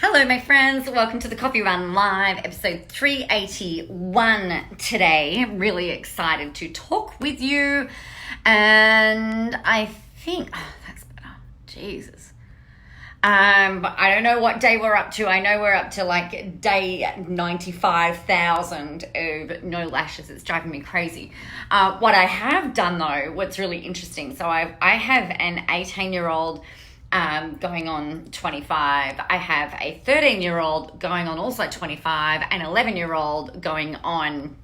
Hello, my friends. Welcome to the Coffee Run Live, episode 381 today. I'm really excited to talk with you. And I think, that's better. Jesus. I don't know what day we're up to. I know we're up to like day 95,000 of no lashes. It's driving me crazy. What I have done though, what's really interesting. So I have an 18-year-old going on 25. I have a 13-year-old going on also 25, and 11-year-old going on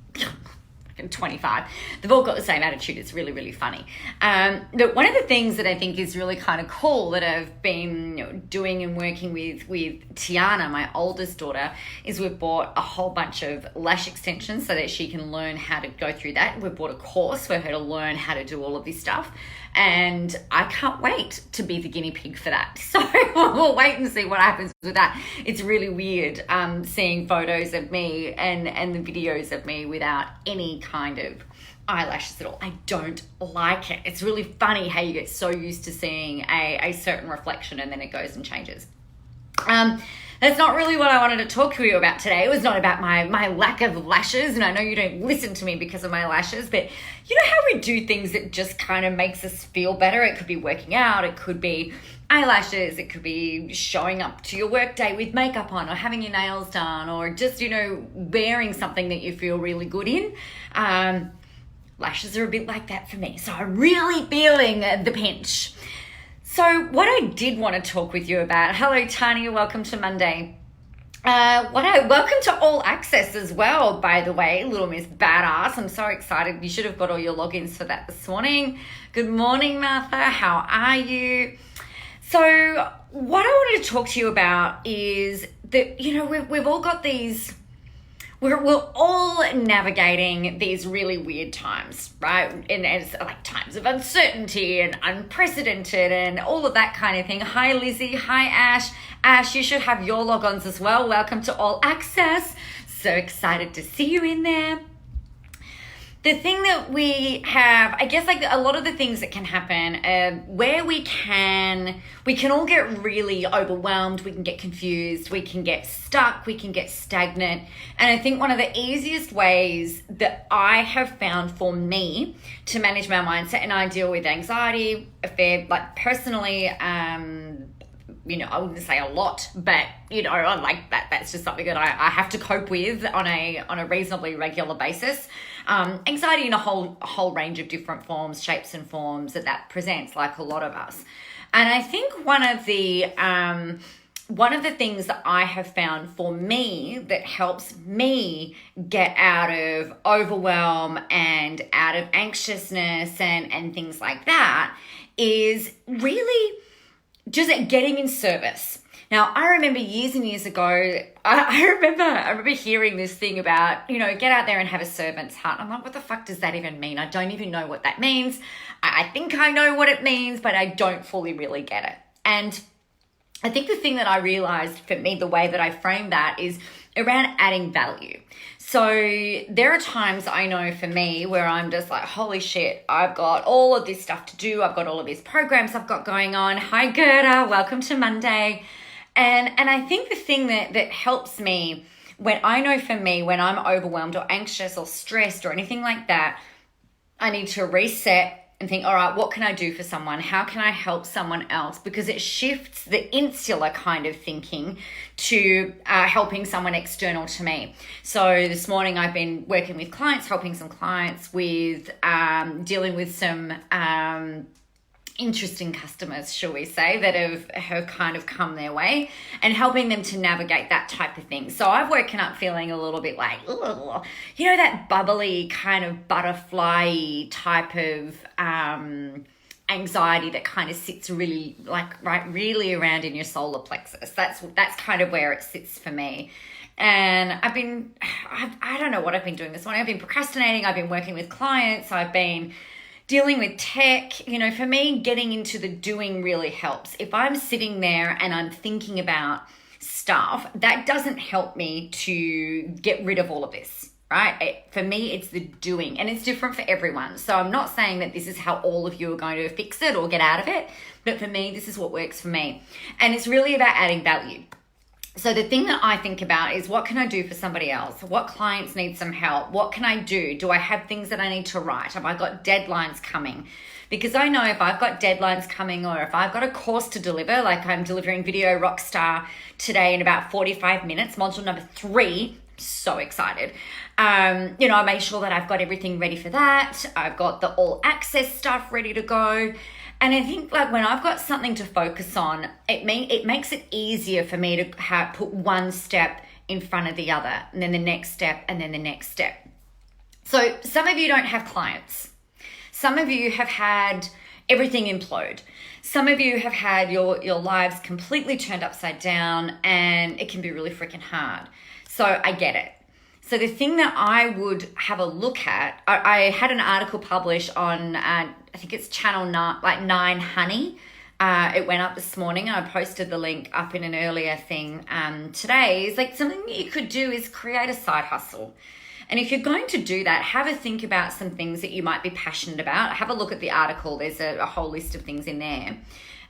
25. They've all got the same attitude. It's really, really funny. But one of the things that I think is really kind of cool that I've been doing and working with Tiana, my oldest daughter, is we've bought a whole bunch of lash extensions so that she can learn how to go through that. We've bought a course for her to learn how to do all of this stuff. And I can't wait to be the guinea pig for that. So we'll wait and see what happens with that. It's really weird seeing photos of me and the videos of me without any kind of eyelashes at all. I don't like it. It's really funny how you get so used to seeing a certain reflection and then it goes and changes. That's not really what I wanted to talk to you about today. It was not about my lack of lashes, and I know you don't listen to me because of my lashes, but you know how we do things that just kind of makes us feel better? It could be working out, it could be eyelashes, it could be showing up to your work day with makeup on, or having your nails done, or just, wearing something that you feel really good in. Lashes are a bit like that for me, so I'm really feeling the pinch. So what I did want to talk with you about, hello Tanya, welcome to Monday. Welcome to All Access as well, by the way, Little Miss Badass. I'm so excited. You should have got all your logins for that this morning. Good morning, Martha. How are you? So what I wanted to talk to you about is that, we've all got these... We're all navigating these really weird times, right? And it's like times of uncertainty and unprecedented and all of that kind of thing. Hi, Lizzie. Hi, Ash. Ash, you should have your logons as well. Welcome to All Access. So excited to see you in there. The thing that we have, I guess, like a lot of the things that can happen where we can all get really overwhelmed, we can get confused, we can get stuck, we can get stagnant. And I think one of the easiest ways that I have found for me to manage my mindset, and I deal with anxiety, personally, I wouldn't say a lot, but I'm like that's just something that I have to cope with on a reasonably regular basis. Anxiety in a whole range of different forms, shapes and forms that presents, like a lot of us. And I think one of the things that I have found for me that helps me get out of overwhelm and out of anxiousness and things like that is really just getting in service. Now, I remember years and years ago, I remember hearing this thing about, get out there and have a servant's heart. I'm like, what the fuck does that even mean? I don't even know what that means. I think I know what it means, but I don't fully really get it. And I think the thing that I realized for me, the way that I frame that is around adding value. So there are times I know for me where I'm just like, holy shit, I've got all of this stuff to do. I've got all of these programs I've got going on. Hi, Gerda. Welcome to Monday. And I think the thing that helps me when I'm overwhelmed or anxious or stressed or anything like that, I need to reset and think, all right, what can I do for someone? How can I help someone else? Because it shifts the insular kind of thinking to helping someone external to me. So this morning I've been working with clients, helping some clients with dealing with some interesting customers, shall we say, that have kind of come their way and helping them to navigate that type of thing. So I've woken up feeling a little bit like, that bubbly kind of butterfly type of anxiety that kind of sits really really around in your solar plexus. That's kind of where it sits for me. And I don't know what I've been doing this morning. I've been procrastinating. I've been working with clients. I've been dealing with tech. For me, getting into the doing really helps. If I'm sitting there and I'm thinking about stuff, that doesn't help me to get rid of all of this, right? For me, it's the doing, and it's different for everyone. So I'm not saying that this is how all of you are going to fix it or get out of it, but for me, this is what works for me. And it's really about adding value. So the thing that I think about is, what can I do for somebody else? What clients need some help? What can I do? Do I have things that I need to write? Have I got deadlines coming? Because I know if I've got deadlines coming, or if I've got a course to deliver, like I'm delivering Video Rockstar today in about 45 minutes, module number 3, so excited. I make sure that I've got everything ready for that. I've got the all access stuff ready to go. And I think like when I've got something to focus on, it makes it easier for me to put one step in front of the other, and then the next step, and then the next step. So some of you don't have clients. Some of you have had everything implode. Some of you have had your lives completely turned upside down, and it can be really freaking hard. So I get it. So the thing that I would have a look at, I had an article published on, I think it's channel 9 Honey. It went up this morning. I posted the link up in an earlier thing today. It's like something that you could do is create a side hustle. And if you're going to do that, have a think about some things that you might be passionate about. Have a look at the article. There's a whole list of things in there.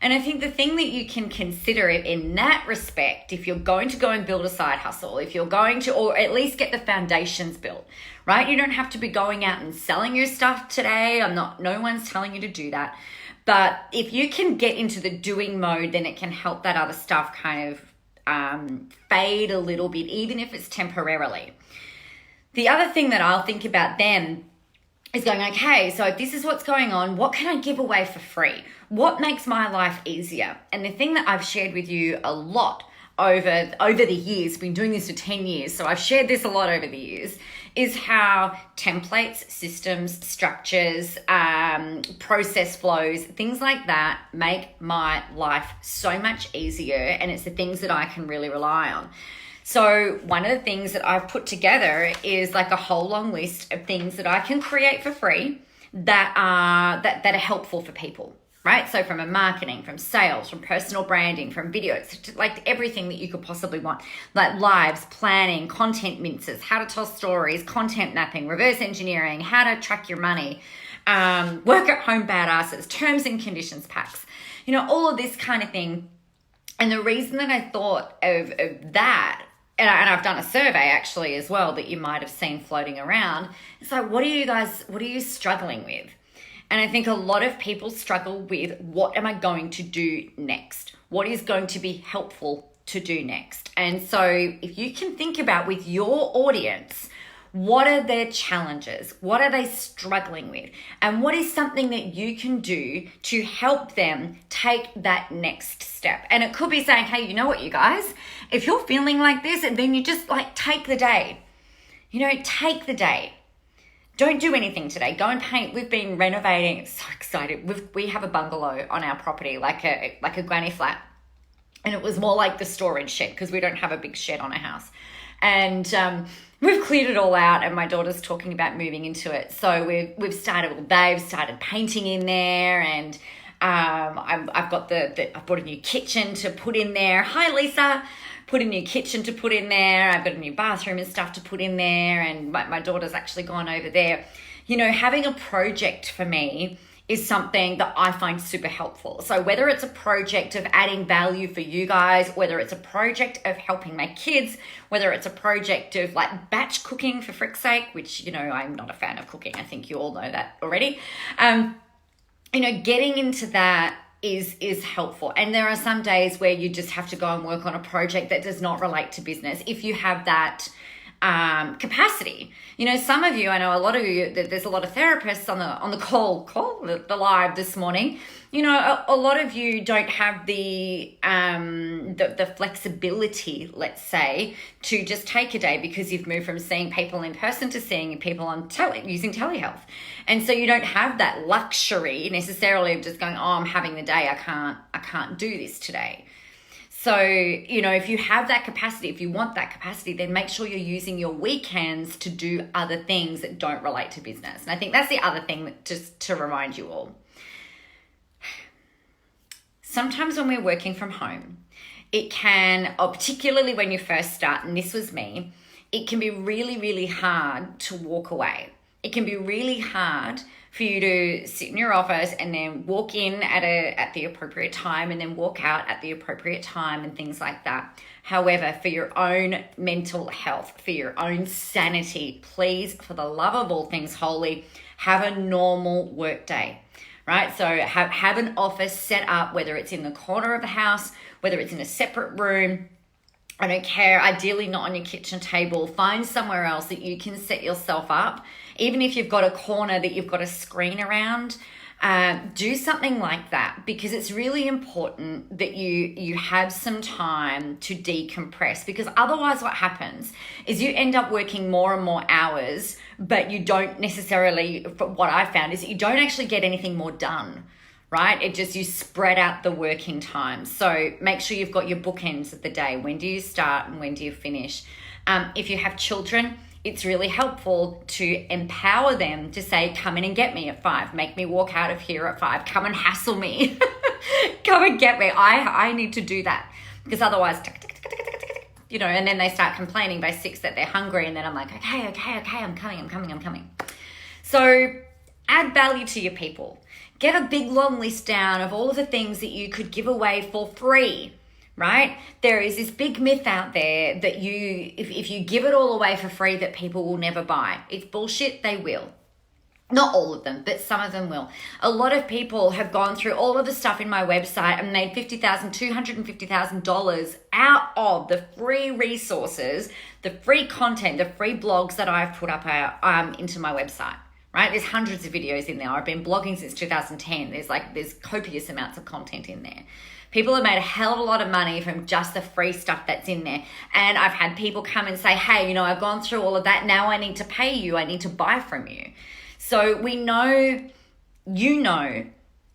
And I think the thing that you can consider it in that respect, if you're going to go and build a side hustle, if you're going to, or at least get the foundations built, right? You don't have to be going out and selling your stuff today. No one's telling you to do that. But if you can get into the doing mode, then it can help that other stuff kind of fade a little bit, even if it's temporarily. The other thing that I'll think about then is going, okay, so if this is what's going on, what can I give away for free? What makes my life easier? And the thing that I've shared with you a lot over the years, been doing this for 10 years, so I've shared this a lot over the years, is how templates, systems, structures, process flows, things like that make my life so much easier, and it's the things that I can really rely on. So one of the things that I've put together is like a whole long list of things that I can create for free that are helpful for people, right? So from a marketing, from sales, from personal branding, from videos, like everything that you could possibly want, like lives, planning, content minces, how to tell stories, content mapping, reverse engineering, how to track your money, work at home badasses, terms and conditions packs, all of this kind of thing. And the reason that I thought of that, and I've done a survey actually as well that you might have seen floating around. It's like, what are you struggling with? And I think a lot of people struggle with, what am I going to do next? What is going to be helpful to do next? And so if you can think about with your audience, what are their challenges? What are they struggling with? And what is something that you can do to help them take that next step? And it could be saying, hey, you know what, you guys, if you're feeling like this, and then you just like take the day, take the day. Don't do anything today. Go and paint. We've been renovating. It's so excited. We have a bungalow on our property, like a granny flat. And it was more like the storage shed, because we don't have a big shed on our house. And we've cleared it all out, and my daughter's talking about moving into it. So they've started painting in there, and I've got I bought a new kitchen to put in there. Hi, Lisa. Put a new kitchen to put in there. I've got a new bathroom and stuff to put in there, and my daughter's actually gone over there. Having a project for me is something that I find super helpful. So whether it's a project of adding value for you guys, whether it's a project of helping my kids, whether it's a project of like batch cooking for frick's sake, which, I'm not a fan of cooking. I think you all know that already. Getting into that is helpful. And there are some days where you just have to go and work on a project that does not relate to business, if you have that capacity. Some of you, I know a lot of you, there's a lot of therapists on the call, the live this morning. A lot of you don't have the flexibility, let's say, to just take a day, because you've moved from seeing people in person to seeing people on using telehealth. And so you don't have that luxury necessarily of just going, oh, I'm having the day. I can't do this today. So, if you have that capacity, if you want that capacity, then make sure you're using your weekends to do other things that don't relate to business. And I think that's the other thing that, just to remind you all. Sometimes when we're working from home, it can, or particularly when you first start, and this was me, it can be really, really hard to walk away. It can be really hard for you to sit in your office and then walk in at the appropriate time and then walk out at the appropriate time and things like that. However, for your own mental health, for your own sanity, please, for the love of all things holy, have a normal work day, right? So have an office set up, whether it's in the corner of the house, whether it's in a separate room. I don't care. Ideally not on your kitchen table. Find somewhere else that you can set yourself up. Even if you've got a corner that you've got a screen around, do something like that, because it's really important that you have some time to decompress, because otherwise what happens is you end up working more and more hours, but you don't necessarily, what I found is that you don't actually get anything more done, right? You spread out the working time. So make sure you've got your bookends of the day. When do you start and when do you finish? If you have children, it's really helpful to empower them to say, come in and get me at 5. Make me walk out of here at 5. Come and hassle me. Come and get me. I need to do that, because otherwise, and then they start complaining by 6 that they're hungry. And then I'm like, okay, I'm coming. So add value to your people. Get a big long list down of all of the things that you could give away for free. Right? There is this big myth out there that if you give it all away for free, that people will never buy. It's bullshit. They will. Not all of them, but some of them will. A lot of people have gone through all of the stuff in my website and made $250,000 out of the free resources, the free content, the free blogs that I've put up into my website. Right? There's hundreds of videos in there. I've been blogging since 2010. There's copious amounts of content in there. People have made a hell of a lot of money from just the free stuff that's in there. And I've had people come and say, hey, I've gone through all of that. Now I need to pay you. I need to buy from you. So we know,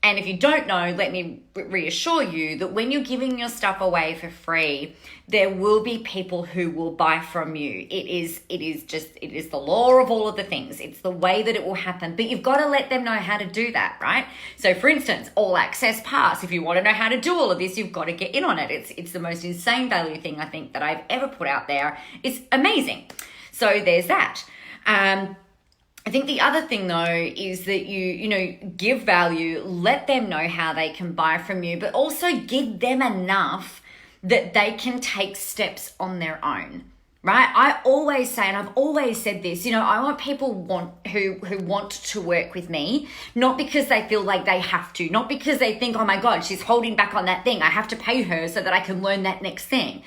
and if you don't know, let me reassure you that when you're giving your stuff away for free, there will be people who will buy from you. It is the law of all of the things. It's the way that it will happen, but you've got to let them know how to do that, right? So for instance, all access pass, if you want to know how to do all of this, you've got to get in on it. It's the most insane value thing I think that I've ever put out there. It's amazing. So there's that. I think the other thing though is that you give value, let them know how they can buy from you, but also give them enough that they can take steps on their own, right? I always say, and I've always said this, I want people who want to work with me, not because they feel like they have to, not because they think, oh my God, she's holding back on that thing. I have to pay her so that I can learn that next thing.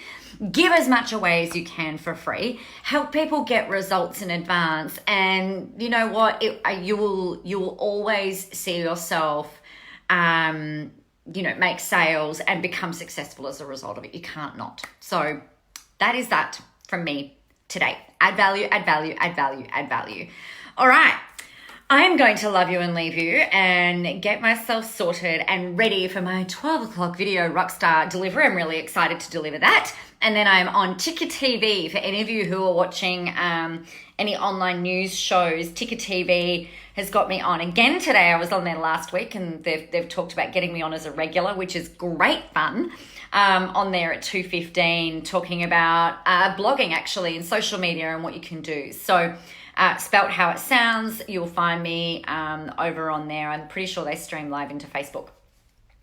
Give as much away as you can for free. Help people get results in advance. And you know what? You will always see yourself, make sales and become successful as a result of it. You can't not. So that is that from me today. Add value, add value, add value, add value. All right. I am going to love you and leave you and get myself sorted and ready for my 12 o'clock video rockstar delivery. I'm really excited to deliver that. And then I'm on Ticker TV for any of you who are watching any online news shows. Ticker TV has got me on again today. I was on there last week and they've talked about getting me on as a regular, which is great fun. On there at 2:15 talking about blogging actually and social media and what you can do. So spelt how it sounds, you'll find me over on there. I'm pretty sure they stream live into Facebook.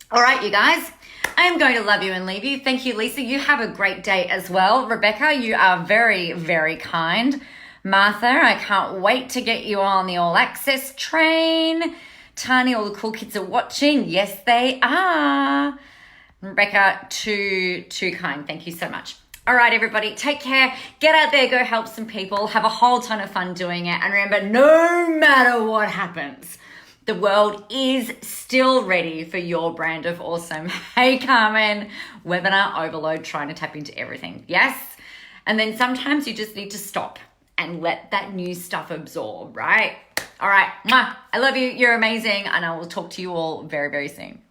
All right, you guys, I am going to love you and leave you. Thank you, Lisa. You have a great day as well. Rebecca, you are very, very kind. Martha, I can't wait to get you on the All Access train. Tani, all the cool kids are watching. Yes, they are. Rebecca, too kind. Thank you so much. All right, everybody, take care. Get out there, go help some people. Have a whole ton of fun doing it. And remember, no matter what happens, the world is still ready for your brand of awesome. Hey, Carmen, webinar overload, trying to tap into everything. Yes. And then sometimes you just need to stop and let that new stuff absorb, right? All right. I love you. You're amazing. And I will talk to you all very, very soon.